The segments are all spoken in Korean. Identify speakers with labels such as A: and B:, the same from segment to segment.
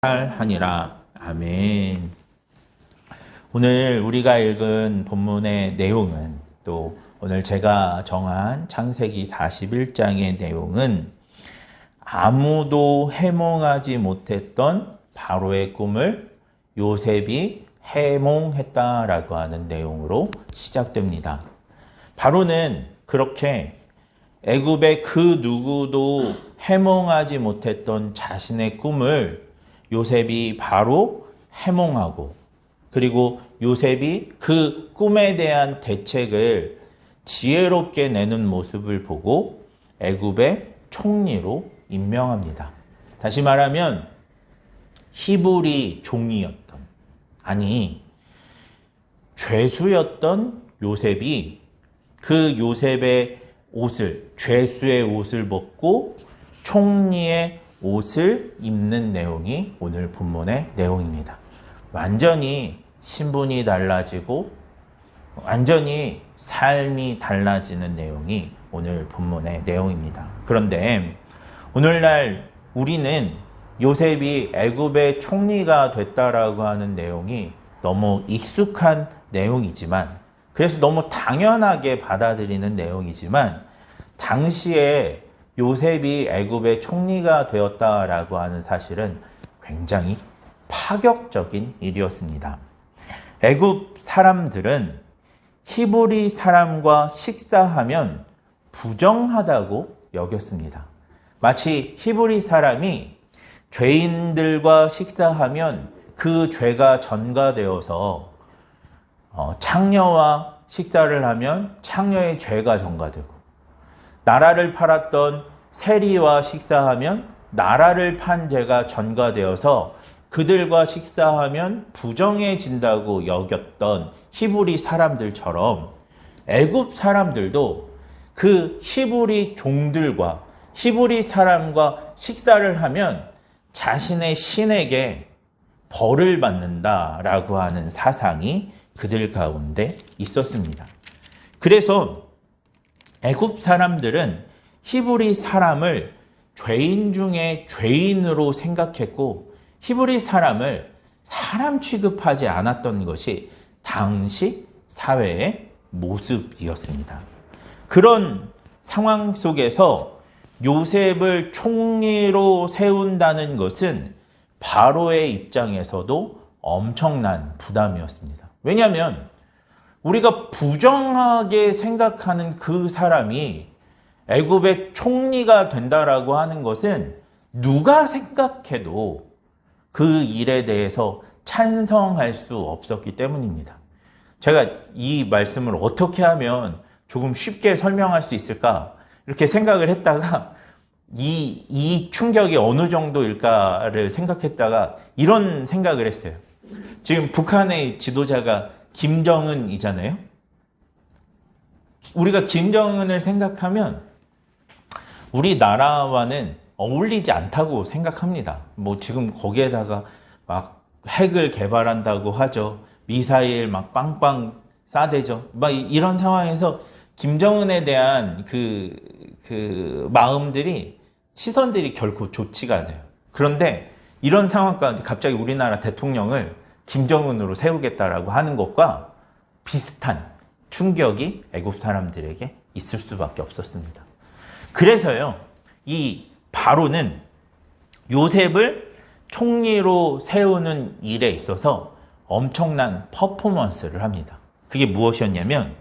A: 하니라. 아멘. 오늘 우리가 읽은 본문의 내용은, 또 오늘 제가 정한 창세기 41장의 내용은 아무도 해몽하지 못했던 바로의 꿈을 요셉이 해몽했다라고 하는 내용으로 시작됩니다. 바로는 그렇게 애굽의 그 누구도 해몽하지 못했던 자신의 꿈을 요셉이 바로 해몽하고, 그리고 요셉이 그 꿈에 대한 대책을 지혜롭게 내는 모습을 보고 애굽의 총리로 임명합니다. 다시 말하면 히브리 종이었던, 아니 죄수였던 요셉이 그 요셉의 옷을, 죄수의 옷을 벗고 총리의 옷을 입는 내용이 오늘 본문의 내용입니다. 완전히 신분이 달라지고 완전히 삶이 달라지는 내용이 오늘 본문의 내용입니다. 그런데 오늘날 우리는 요셉이 애굽의 총리가 됐다라고 하는 내용이 너무 익숙한 내용이지만, 그래서 너무 당연하게 받아들이는 내용이지만, 당시에 요셉이 애굽의 총리가 되었다라고 하는 사실은 굉장히 파격적인 일이었습니다. 애굽 사람들은 히브리 사람과 식사하면 부정하다고 여겼습니다. 마치 히브리 사람이 죄인들과 식사하면 그 죄가 전가되어서 창녀와 식사를 하면 창녀의 죄가 전가되고, 나라를 팔았던 세리와 식사하면 나라를 판 죄가 전가되어서 그들과 식사하면 부정해진다고 여겼던 히브리 사람들처럼 애굽 사람들도 그 히브리 종들과 히브리 사람과 식사를 하면 자신의 신에게 벌을 받는다라고 하는 사상이 그들 가운데 있었습니다. 그래서 애굽 사람들은 히브리 사람을 죄인 중에 죄인으로 생각했고, 히브리 사람을 사람 취급하지 않았던 것이 당시 사회의 모습이었습니다. 그런 상황 속에서 요셉을 총리로 세운다는 것은 바로의 입장에서도 엄청난 부담이었습니다. 왜냐하면 우리가 부정하게 생각하는 그 사람이 애굽의 총리가 된다라고 하는 것은 누가 생각해도 그 일에 대해서 찬성할 수 없었기 때문입니다. 제가 이 말씀을 어떻게 하면 조금 쉽게 설명할 수 있을까 이렇게 생각을 했다가 이 충격이 어느 정도일까를 생각했다가 이런 생각을 했어요. 지금 북한의 지도자가 김정은이잖아요. 우리가 김정은을 생각하면 우리나라와는 어울리지 않다고 생각합니다. 뭐 지금 거기에다가 막 핵을 개발한다고 하죠. 미사일 막 빵빵 쏴대죠. 막 이런 상황에서 김정은에 대한 그 마음들이, 시선들이 결코 좋지가 않아요. 그런데 이런 상황 가운데 갑자기 우리나라 대통령을 김정은으로 세우겠다라고 하는 것과 비슷한 충격이 애굽 사람들에게 있을 수밖에 없었습니다. 그래서요, 이 바로는 요셉을 총리로 세우는 일에 있어서 엄청난 퍼포먼스를 합니다. 그게 무엇이었냐면,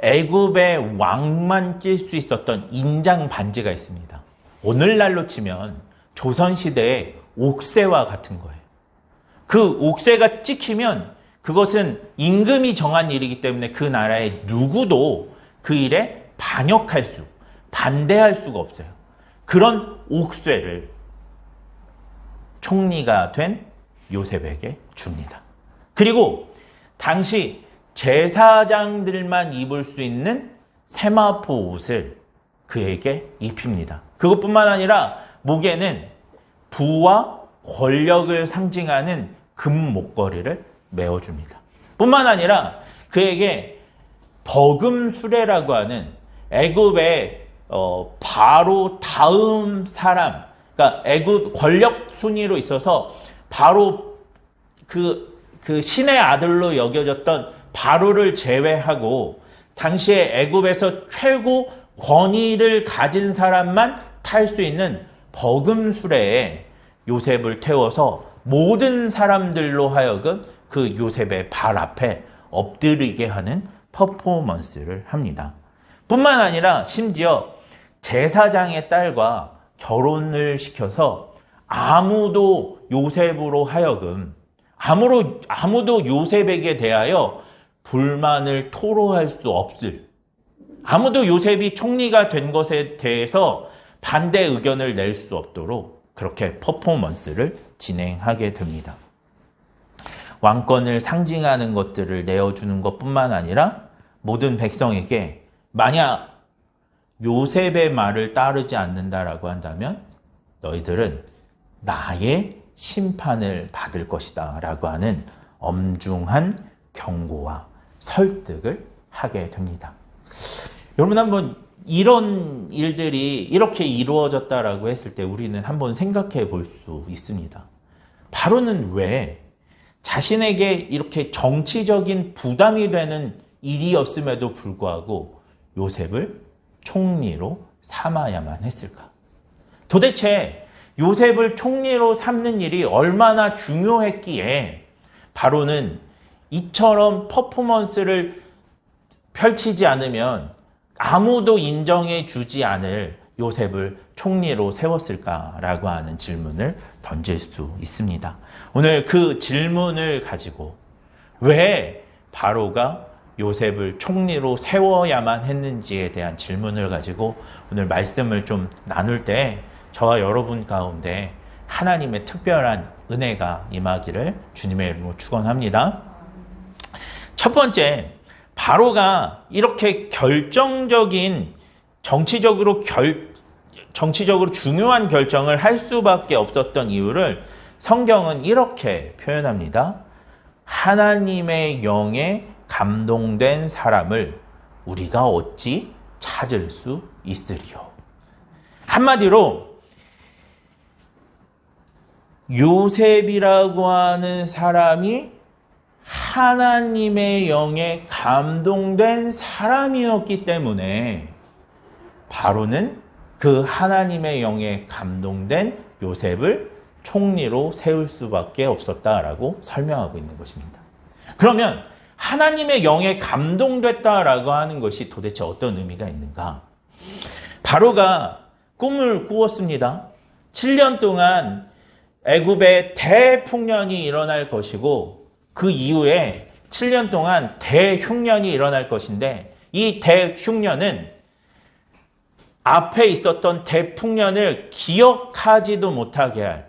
A: 애굽의 왕만 낄 수 있었던 인장 반지가 있습니다. 오늘날로 치면 조선시대의 옥새와 같은 거예요. 그 옥새가 찍히면 그것은 임금이 정한 일이기 때문에 그 나라의 누구도 그 일에 반대할 수가 없어요. 그런 옥새를 총리가 된 요셉에게 줍니다. 그리고 당시 제사장들만 입을 수 있는 세마포 옷을 그에게 입힙니다. 그것뿐만 아니라 목에는 부와 권력을 상징하는 금 목걸이를 메어줍니다. 뿐만 아니라 그에게 버금수레라고 하는 애굽의 바로 다음 사람, 그러니까 애굽 권력 순위로 있어서 바로 그 신의 아들로 여겨졌던 바로를 제외하고 당시에 애굽에서 최고 권위를 가진 사람만 탈 수 있는 버금수레에 요셉을 태워서 모든 사람들로 하여금 그 요셉의 발 앞에 엎드리게 하는 퍼포먼스를 합니다. 뿐만 아니라 심지어 제사장의 딸과 결혼을 시켜서 아무도 요셉으로 하여금 아무도 요셉에게 대하여 불만을 토로할 수 없을, 아무도 요셉이 총리가 된 것에 대해서 반대 의견을 낼 수 없도록 그렇게 퍼포먼스를 진행하게 됩니다. 왕권을 상징하는 것들을 내어주는 것뿐만 아니라 모든 백성에게 만약 요셉의 말을 따르지 않는다라고 한다면 너희들은 나의 심판을 받을 것이다 라고 하는 엄중한 경고와 설득을 하게 됩니다. 여러분 한번 이런 일들이 이렇게 이루어졌다라고 했을 때 우리는 한번 생각해 볼 수 있습니다. 바로는 왜 자신에게 이렇게 정치적인 부담이 되는 일이었음에도 불구하고 요셉을 총리로 삼아야만 했을까? 도대체 요셉을 총리로 삼는 일이 얼마나 중요했기에 바로는 이처럼 퍼포먼스를 펼치지 않으면 아무도 인정해 주지 않을 요셉을 총리로 세웠을까라고 하는 질문을 던질 수 있습니다. 오늘 그 질문을 가지고 왜 바로가 요셉을 총리로 세워야만 했는지에 대한 질문을 가지고 오늘 말씀을 좀 나눌 때 저와 여러분 가운데 하나님의 특별한 은혜가 임하기를 주님의 이름으로 축원합니다. 첫 번째, 바로가 이렇게 결정적인 정치적으로 중요한 결정을 할 수밖에 없었던 이유를 성경은 이렇게 표현합니다. 하나님의 영에 감동된 사람을 우리가 어찌 찾을 수 있으리요. 한마디로 요셉이라고 하는 사람이 하나님의 영에 감동된 사람이었기 때문에 바로는 그 하나님의 영에 감동된 요셉을 총리로 세울 수밖에 없었다라고 설명하고 있는 것입니다. 그러면 하나님의 영에 감동됐다라고 하는 것이 도대체 어떤 의미가 있는가? 바로가 꿈을 꾸었습니다. 7년 동안 애굽에 대풍년이 일어날 것이고 그 이후에 7년 동안 대흉년이 일어날 것인데 이 대흉년은 앞에 있었던 대풍년을 기억하지도 못하게 할,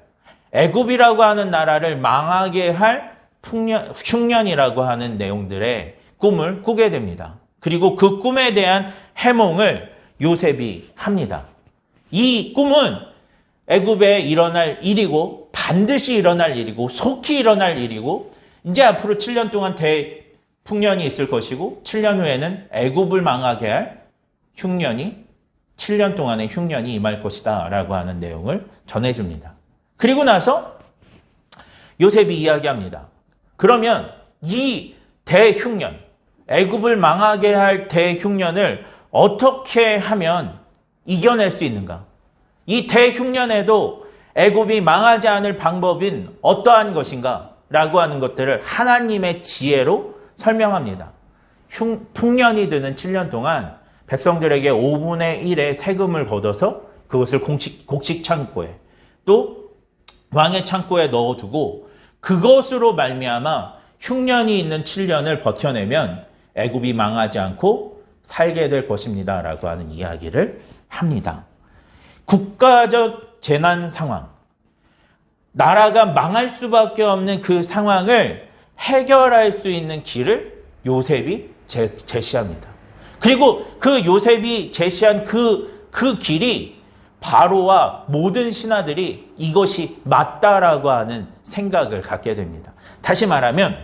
A: 애굽이라고 하는 나라를 망하게 할 흉년이라고 하는 내용들의 꿈을 꾸게 됩니다. 그리고 그 꿈에 대한 해몽을 요셉이 합니다. 이 꿈은 애굽에 일어날 일이고 반드시 일어날 일이고 속히 일어날 일이고 이제 앞으로 7년 동안 대풍년이 있을 것이고 7년 후에는 애굽을 망하게 할 흉년이 7년 동안의 흉년이 임할 것이다 라고 하는 내용을 전해줍니다. 그리고 나서 요셉이 이야기합니다. 그러면 이 대흉년, 애굽을 망하게 할 대흉년을 어떻게 하면 이겨낼 수 있는가? 이 대흉년에도 애굽이 망하지 않을 방법인 어떠한 것인가? 라고 하는 것들을 하나님의 지혜로 설명합니다. 풍년이 드는 7년 동안 백성들에게 5분의 1의 세금을 걷어서 그것을 곡식 창고에 또 왕의 창고에 넣어두고 그것으로 말미암아 흉년이 있는 7년을 버텨내면 애굽이 망하지 않고 살게 될 것입니다. 라고 하는 이야기를 합니다. 국가적 재난 상황, 나라가 망할 수밖에 없는 그 상황을 해결할 수 있는 길을 요셉이 제시합니다. 그리고 그 요셉이 제시한 그 길이 바로와 모든 신하들이 이것이 맞다라고 하는 생각을 갖게 됩니다. 다시 말하면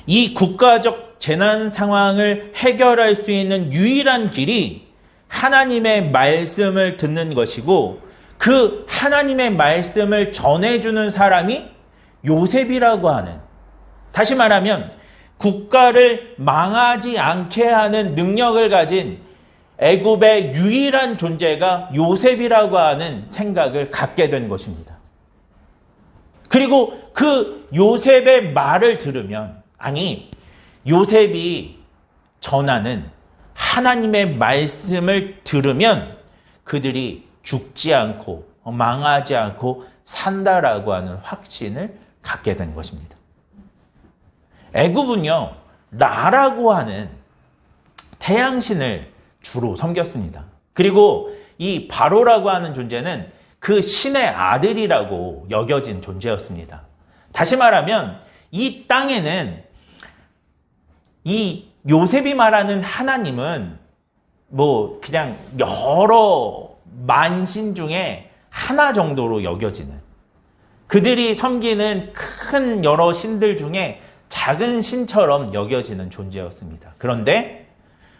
A: 이 국가적 재난 상황을 해결할 수 있는 유일한 길이 하나님의 말씀을 듣는 것이고 그 하나님의 말씀을 전해주는 사람이 요셉이라고 하는, 다시 말하면 국가를 망하지 않게 하는 능력을 가진 애굽의 유일한 존재가 요셉이라고 하는 생각을 갖게 된 것입니다. 그리고 그 요셉의 말을 들으면, 아니, 요셉이 전하는 하나님의 말씀을 들으면 그들이 죽지 않고 망하지 않고 산다라고 하는 확신을 갖게 된 것입니다. 애굽은요, 라라고 하는 태양신을 주로 섬겼습니다. 그리고 이 바로라고 하는 존재는 그 신의 아들이라고 여겨진 존재였습니다. 다시 말하면 이 땅에는 이 요셉이 말하는 하나님은 뭐 그냥 여러 만신 중에 하나 정도로 여겨지는, 그들이 섬기는 큰 여러 신들 중에 작은 신처럼 여겨지는 존재였습니다. 그런데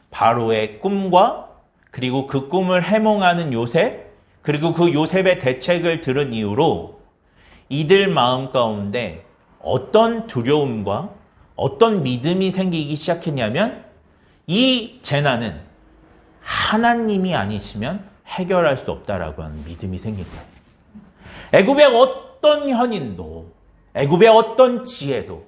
A: 바로의 꿈과 그리고 그 꿈을 해몽하는 요셉, 그리고 그 요셉의 대책을 들은 이후로 이들 마음 가운데 어떤 두려움과 어떤 믿음이 생기기 시작했냐면, 이 재난은 하나님이 아니시면 해결할 수 없다라고 하는 믿음이 생긴 거예요. 애굽의 어떤 현인도, 애굽의 어떤 지혜도,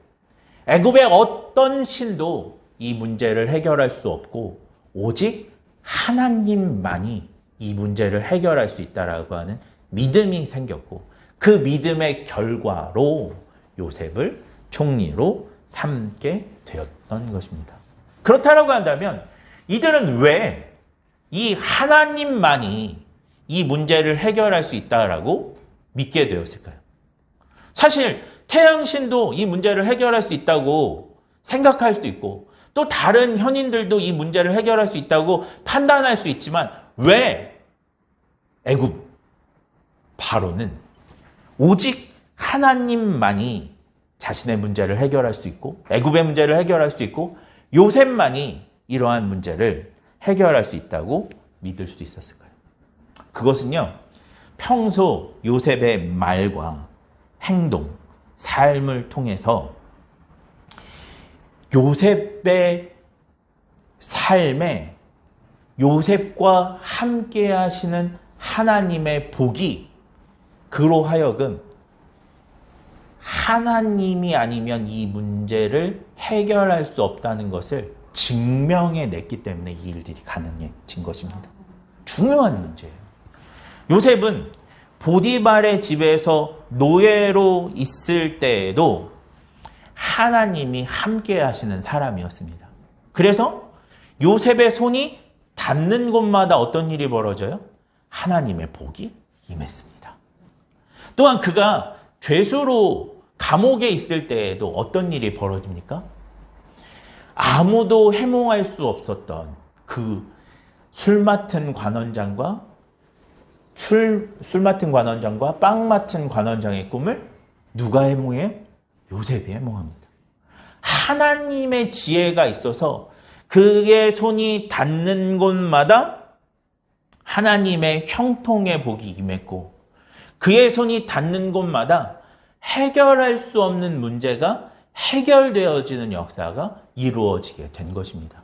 A: 애굽의 어떤 신도 이 문제를 해결할 수 없고 오직 하나님만이 이 문제를 해결할 수 있다라고 하는 믿음이 생겼고, 그 믿음의 결과로 요셉을 총리로 삼게 되었던 것입니다. 그렇다라고 한다면 이들은 왜 이 하나님만이 이 문제를 해결할 수 있다라고 믿게 되었을까요? 사실 태양신도 이 문제를 해결할 수 있다고 생각할 수 있고, 또 다른 현인들도 이 문제를 해결할 수 있다고 판단할 수 있지만, 왜 애굽 바로는 오직 하나님만이 자신의 문제를 해결할 수 있고, 애굽의 문제를 해결할 수 있고, 요셉만이 이러한 문제를 해결할 수 있다고 믿을 수 있었을까요? 그것은요, 평소 요셉의 말과 행동, 삶을 통해서 요셉의 삶에 요셉과 함께 하시는 하나님의 복이 그로 하여금 하나님이 아니면 이 문제를 해결할 수 없다는 것을 증명해 냈기 때문에 이 일들이 가능해진 것입니다. 중요한 문제예요. 요셉은 보디발의 집에서 노예로 있을 때에도 하나님이 함께 하시는 사람이었습니다. 그래서 요셉의 손이 닿는 곳마다 어떤 일이 벌어져요? 하나님의 복이 임했습니다. 또한 그가 죄수로 감옥에 있을 때에도 어떤 일이 벌어집니까? 아무도 해몽할 수 없었던 그 술 맡은 관원장과 빵 맡은 관원장의 꿈을 누가 해몽해요? 요셉이 해몽합니다. 하나님의 지혜가 있어서 그의 손이 닿는 곳마다 하나님의 형통의 복이 임했고, 그의 손이 닿는 곳마다 해결할 수 없는 문제가 해결되어지는 역사가 이루어지게 된 것입니다.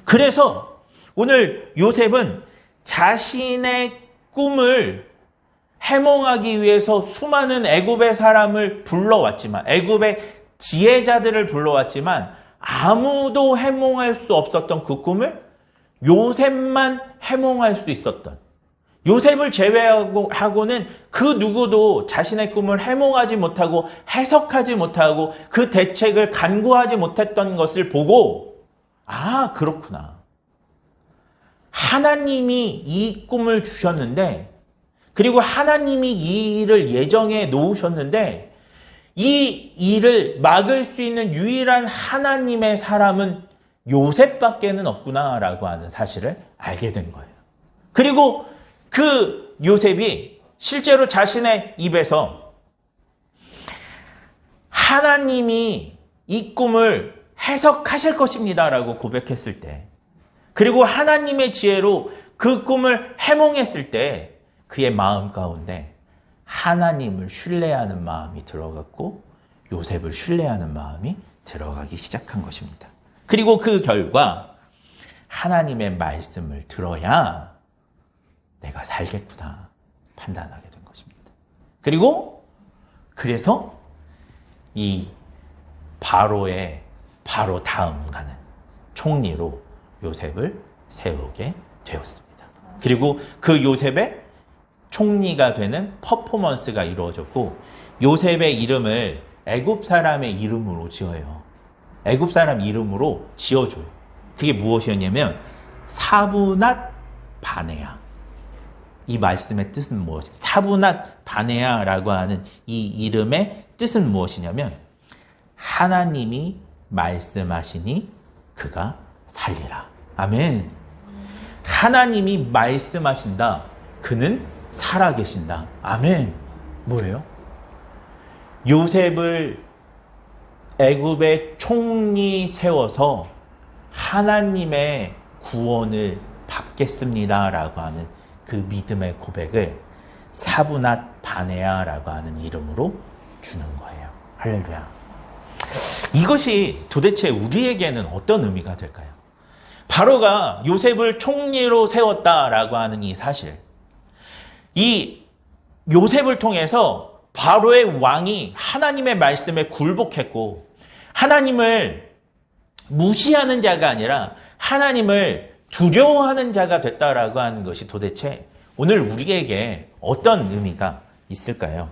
A: 그래서 오늘 요셉은 자신의 꿈을 해몽하기 위해서 수많은 애굽의 사람을 불러왔지만, 애굽의 지혜자들을 불러왔지만 아무도 해몽할 수 없었던 그 꿈을 요셉만 해몽할 수 있었던, 요셉을 제외하고는 그 누구도 자신의 꿈을 해몽하지 못하고 해석하지 못하고 그 대책을 간구하지 못했던 것을 보고, 아, 그렇구나. 하나님이 이 꿈을 주셨는데, 그리고 하나님이 이 일을 예정해 놓으셨는데, 이 일을 막을 수 있는 유일한 하나님의 사람은 요셉밖에는 없구나라고 하는 사실을 알게 된 거예요. 그리고 그 요셉이 실제로 자신의 입에서 하나님이 이 꿈을 해석하실 것입니다라고 고백했을 때, 그리고 하나님의 지혜로 그 꿈을 해몽했을 때, 그의 마음 가운데 하나님을 신뢰하는 마음이 들어갔고 요셉을 신뢰하는 마음이 들어가기 시작한 것입니다. 그리고 그 결과 하나님의 말씀을 들어야 내가 살겠구나 판단하게 된 것입니다. 그리고 그래서 이 바로의 바로 다음 가는 총리로 요셉을 세우게 되었습니다. 그리고 그 요셉의 총리가 되는 퍼포먼스가 이루어졌고 요셉의 이름을 애굽 사람의 이름으로 지어요. 애굽 사람 이름으로 지어줘요. 그게 무엇이었냐면 사브낫 바네아. 이 말씀의 뜻은 무엇이냐? 사브낫 바네아라고 하는 이 이름의 뜻은 무엇이냐면 하나님이 말씀하시니 그가 살리라. 아멘. 하나님이 말씀하신다. 그는 살아계신다. 아멘. 뭐예요? 요셉을 애굽의 총리 세워서 하나님의 구원을 받겠습니다라고 하는 그 믿음의 고백을 사브낫 바네아라고 하는 이름으로 주는 거예요. 할렐루야. 이것이 도대체 우리에게는 어떤 의미가 될까요? 바로가 요셉을 총리로 세웠다라고 하는 이 사실, 이 요셉을 통해서 바로의 왕이 하나님의 말씀에 굴복했고 하나님을 무시하는 자가 아니라 하나님을 두려워하는 자가 됐다라고 하는 것이 도대체 오늘 우리에게 어떤 의미가 있을까요?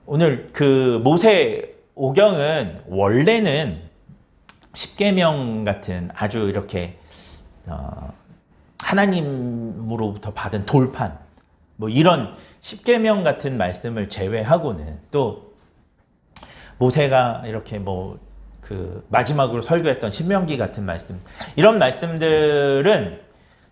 A: 오늘 그 모세 오경은 원래는 십계명 같은 아주 이렇게 하나님으로부터 받은 돌판, 뭐 이런 십계명 같은 말씀을 제외하고는 또 모세가 이렇게 뭐 그 마지막으로 설교했던 신명기 같은 말씀, 이런 말씀들은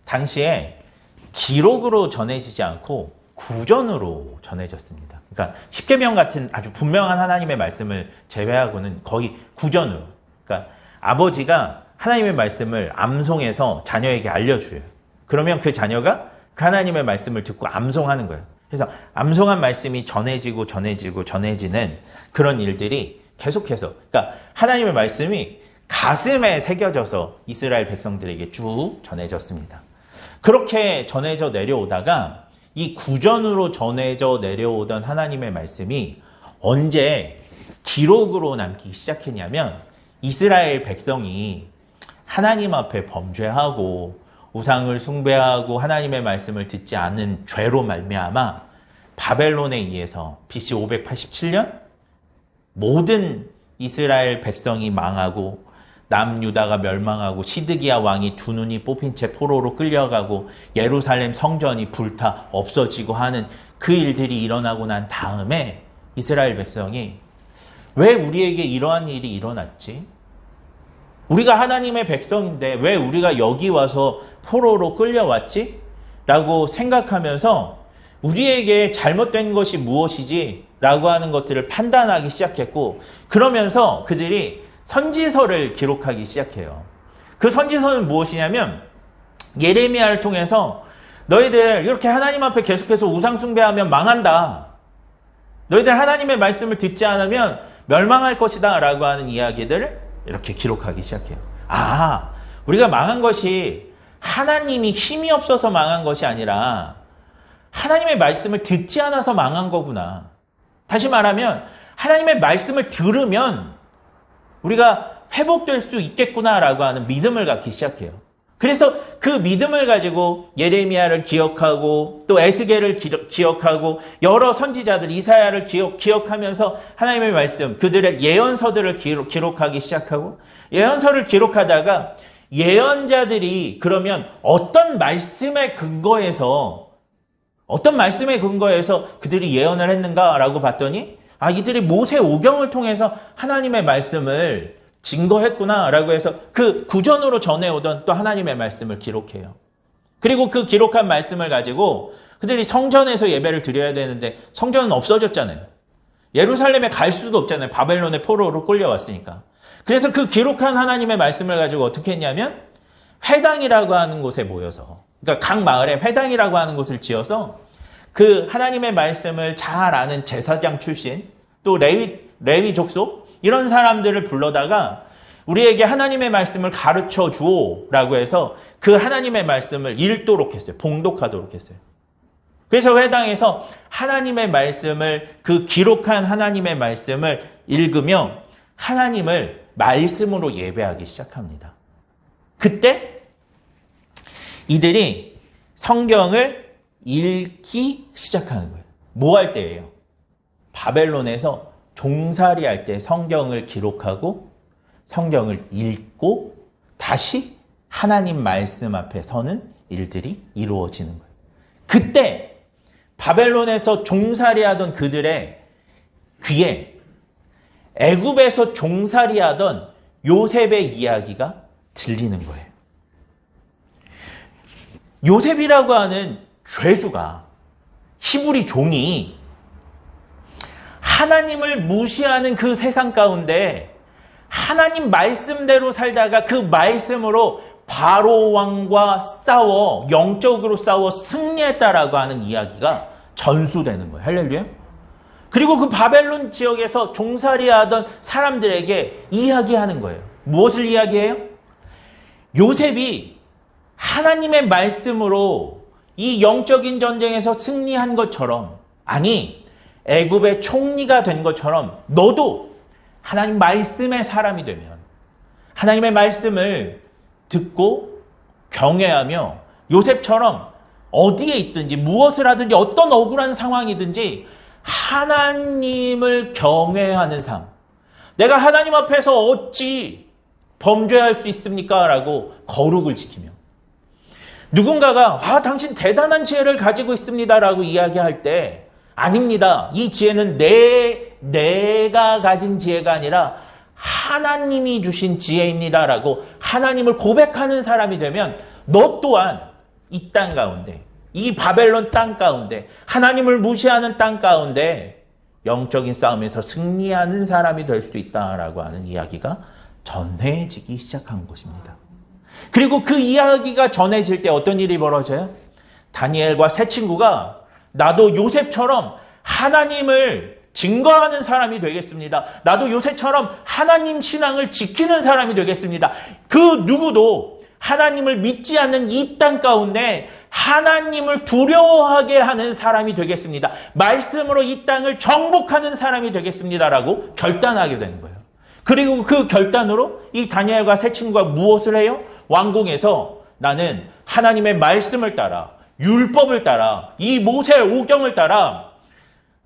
A: 당시에 기록으로 전해지지 않고 구전으로 전해졌습니다. 그러니까 십계명 같은 아주 분명한 하나님의 말씀을 제외하고는 거의 구전으로, 그러니까 아버지가 하나님의 말씀을 암송해서 자녀에게 알려줘요. 그러면 그 자녀가 그 하나님의 말씀을 듣고 암송하는 거예요. 그래서 암송한 말씀이 전해지는 그런 일들이 계속해서, 그러니까 하나님의 말씀이 가슴에 새겨져서 이스라엘 백성들에게 쭉 전해졌습니다. 그렇게 전해져 내려오다가 이 구전으로 전해져 내려오던 하나님의 말씀이 언제 기록으로 남기 시작했냐면 이스라엘 백성이 하나님 앞에 범죄하고 우상을 숭배하고 하나님의 말씀을 듣지 않은 죄로 말미암아 바벨론에 의해서 BC 587년 모든 이스라엘 백성이 망하고 남유다가 멸망하고 시드기야 왕이 두 눈이 뽑힌 채 포로로 끌려가고 예루살렘 성전이 불타 없어지고 하는 그 일들이 일어나고 난 다음에 이스라엘 백성이 왜 우리에게 이러한 일이 일어났지? 우리가 하나님의 백성인데 왜 우리가 여기 와서 포로로 끌려왔지? 라고 생각하면서 우리에게 잘못된 것이 무엇이지? 라고 하는 것들을 판단하기 시작했고, 그러면서 그들이 선지서를 기록하기 시작해요. 그 선지서는 무엇이냐면 예레미야를 통해서 너희들 이렇게 하나님 앞에 계속해서 우상 숭배하면 망한다. 너희들 하나님의 말씀을 듣지 않으면 멸망할 것이다 라고 하는 이야기들을 이렇게 기록하기 시작해요. 아, 우리가 망한 것이 하나님이 힘이 없어서 망한 것이 아니라 하나님의 말씀을 듣지 않아서 망한 거구나. 다시 말하면 하나님의 말씀을 들으면 우리가 회복될 수 있겠구나라고 하는 믿음을 갖기 시작해요. 그래서 그 믿음을 가지고 예레미야를 기억하고 또 에스겔을 기억하고 여러 선지자들 이사야를 기억하면서 하나님의 말씀, 그들의 예언서들을 기록하기 시작하고, 예언서를 기록하다가 예언자들이 그러면 어떤 말씀에 근거해서 그들이 예언을 했는가라고 봤더니 이들이 모세 오경을 통해서 하나님의 말씀을 증거했구나라고 해서 그 구전으로 전해오던 또 하나님의 말씀을 기록해요. 그리고 그 기록한 말씀을 가지고 그들이 성전에서 예배를 드려야 되는데 성전은 없어졌잖아요. 예루살렘에 갈 수도 없잖아요. 바벨론의 포로로 끌려왔으니까. 그래서 그 기록한 하나님의 말씀을 가지고 어떻게 했냐면 회당이라고 하는 곳에 모여서 그러니까 각 마을에 회당이라고 하는 곳을 지어서 그 하나님의 말씀을 잘 아는 제사장 출신, 또 레위 족속, 이런 사람들을 불러다가 우리에게 하나님의 말씀을 가르쳐 주오라고 해서 그 하나님의 말씀을 읽도록 했어요. 봉독하도록 했어요. 그래서 회당에서 하나님의 말씀을, 그 기록한 하나님의 말씀을 읽으며 하나님을 말씀으로 예배하기 시작합니다. 그때 이들이 성경을 읽기 시작하는 거예요. 뭐 할 때예요? 바벨론에서 종살이 할 때 성경을 기록하고 성경을 읽고 다시 하나님 말씀 앞에 서는 일들이 이루어지는 거예요. 그때 바벨론에서 종살이하던 그들의 귀에 애굽에서 종살이하던 요셉의 이야기가 들리는 거예요. 요셉이라고 하는 죄수가, 히브리 종이 하나님을 무시하는 그 세상 가운데 하나님 말씀대로 살다가 그 말씀으로 바로 왕과 싸워, 영적으로 싸워 승리했다라고 하는 이야기가 전수되는 거예요. 할렐루야. 그리고 그 바벨론 지역에서 종살이하던 사람들에게 이야기하는 거예요. 무엇을 이야기해요? 요셉이 하나님의 말씀으로 이 영적인 전쟁에서 승리한 것처럼, 아니 애굽의 총리가 된 것처럼 너도 하나님 말씀의 사람이 되면 하나님의 말씀을 듣고 경외하며 요셉처럼 어디에 있든지 무엇을 하든지 어떤 억울한 상황이든지 하나님을 경외하는 삶. 내가 하나님 앞에서 어찌 범죄할 수 있습니까? 라고 거룩을 지키며 누군가가 당신 대단한 지혜를 가지고 있습니다 라고 이야기할 때 아닙니다. 이 지혜는 내가 가진 지혜가 아니라 하나님이 주신 지혜입니다 라고 하나님을 고백하는 사람이 되면 너 또한 이 땅 가운데, 이 바벨론 땅 가운데, 하나님을 무시하는 땅 가운데 영적인 싸움에서 승리하는 사람이 될 수 있다라고 하는 이야기가 전해지기 시작한 것입니다. 그리고 그 이야기가 전해질 때 어떤 일이 벌어져요? 다니엘과 세 친구가 나도 요셉처럼 하나님을 증거하는 사람이 되겠습니다. 나도 요셉처럼 하나님 신앙을 지키는 사람이 되겠습니다. 그 누구도 하나님을 믿지 않는 이 땅 가운데 하나님을 두려워하게 하는 사람이 되겠습니다. 말씀으로 이 땅을 정복하는 사람이 되겠습니다라고 결단하게 되는 거예요. 그리고 그 결단으로 이 다니엘과 세 친구가 무엇을 해요? 왕궁에서 나는 하나님의 말씀을 따라, 율법을 따라, 이 모세 오경을 따라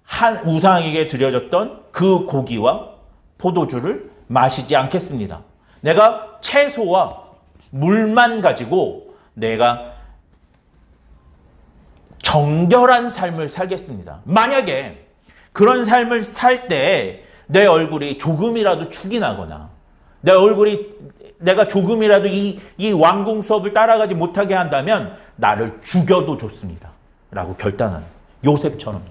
A: 한 우상에게 드려졌던 그 고기와 포도주를 마시지 않겠습니다. 내가 채소와 물만 가지고 내가 정결한 삶을 살겠습니다. 만약에 그런 삶을 살 때 내 얼굴이 조금이라도 축이 나거나 내가 조금이라도 이 왕궁 수업을 따라가지 못하게 한다면 나를 죽여도 좋습니다. 라고 결단하는 요셉처럼요.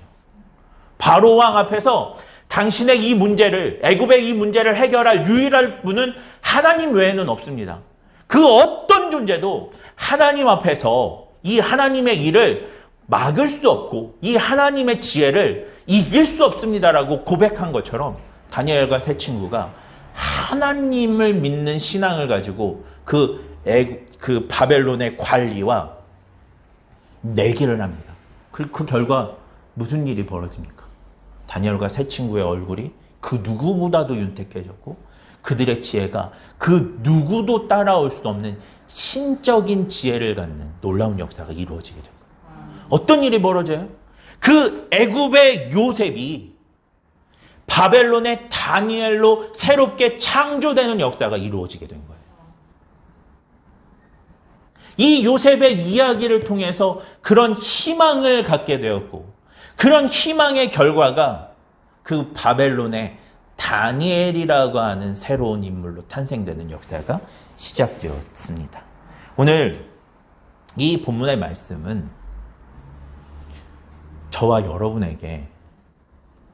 A: 바로 왕 앞에서 당신의 이 문제를, 애굽의 이 문제를 해결할 유일한 분은 하나님 외에는 없습니다. 그 어떤 존재도 하나님 앞에서 이 하나님의 일을 막을 수 없고 이 하나님의 지혜를 이길 수 없습니다라고 고백한 것처럼 다니엘과 세 친구가 하나님을 믿는 신앙을 가지고 그 바벨론의 관리와 내기를 합니다. 그 결과 무슨 일이 벌어집니까? 다니엘과 세 친구의 얼굴이 그 누구보다도 윤택해졌고 그들의 지혜가 그 누구도 따라올 수 없는 신적인 지혜를 갖는 놀라운 역사가 이루어지게 됩니다. 어떤 일이 벌어져요? 그 애굽의 요셉이 바벨론의 다니엘로 새롭게 창조되는 역사가 이루어지게 된 거예요. 이 요셉의 이야기를 통해서 그런 희망을 갖게 되었고 그런 희망의 결과가 그 바벨론의 다니엘이라고 하는 새로운 인물로 탄생되는 역사가 시작되었습니다. 오늘 이 본문의 말씀은 저와 여러분에게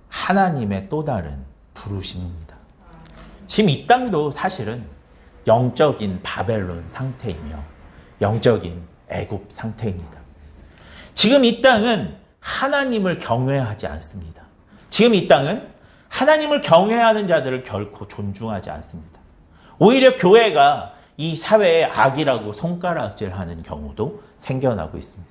A: 하나님의 또 다른 부르심입니다. 지금 이 땅도 사실은 영적인 바벨론 상태이며 영적인 애굽 상태입니다. 지금 이 땅은 하나님을 경외하지 않습니다. 지금 이 땅은 하나님을 경외하는 자들을 결코 존중하지 않습니다. 오히려 교회가 이 사회의 악이라고 손가락질하는 경우도 생겨나고 있습니다.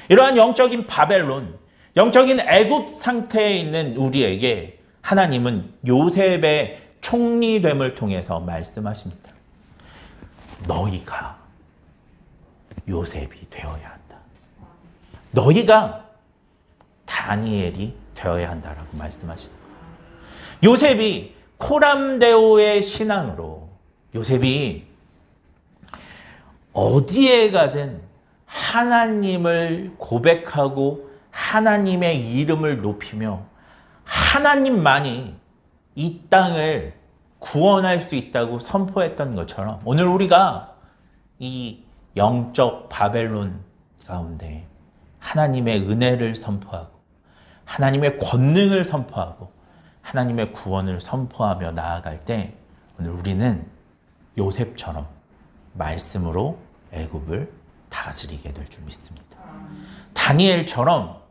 A: 이러한 영적인 바벨론, 영적인 애굽 상태에 있는 우리에게 하나님은 요셉의 총리됨을 통해서 말씀하십니다. 너희가 요셉이 되어야 한다. 너희가 다니엘이 되어야 한다라고 말씀하시는 거예요. 요셉이 코람데오의 신앙으로 요셉이 어디에 가든 하나님을 고백하고 하나님의 이름을 높이며 하나님만이 이 땅을 구원할 수 있다고 선포했던 것처럼 오늘 우리가 이 영적 바벨론 가운데 하나님의 은혜를 선포하고 하나님의 권능을 선포하고 하나님의 구원을 선포하며 나아갈 때 오늘 우리는 요셉처럼 말씀으로 애굽을 다스리게 될 줄 믿습니다. 다니엘처럼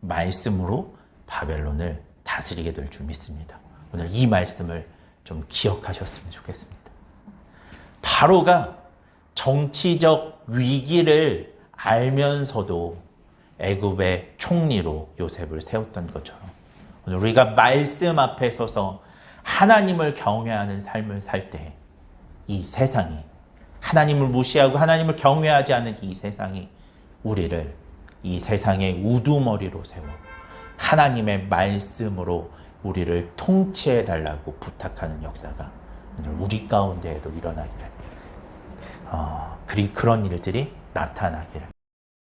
A: 말씀으로 바벨론을 다스리게 될 줄 믿습니다. 오늘 이 말씀을 좀 기억하셨으면 좋겠습니다. 바로가 정치적 위기를 알면서도 애굽의 총리로 요셉을 세웠던 것처럼 오늘 우리가 말씀 앞에 서서 하나님을 경외하는 삶을 살 때 이 세상이 하나님을 무시하고 하나님을 경외하지 않는 이 세상이 우리를 이 세상의 우두머리로 세워 하나님의 말씀으로 우리를 통치해 달라고 부탁하는 역사가 오늘 우리 가운데에도 일어나기를 그런 일들이 나타나기를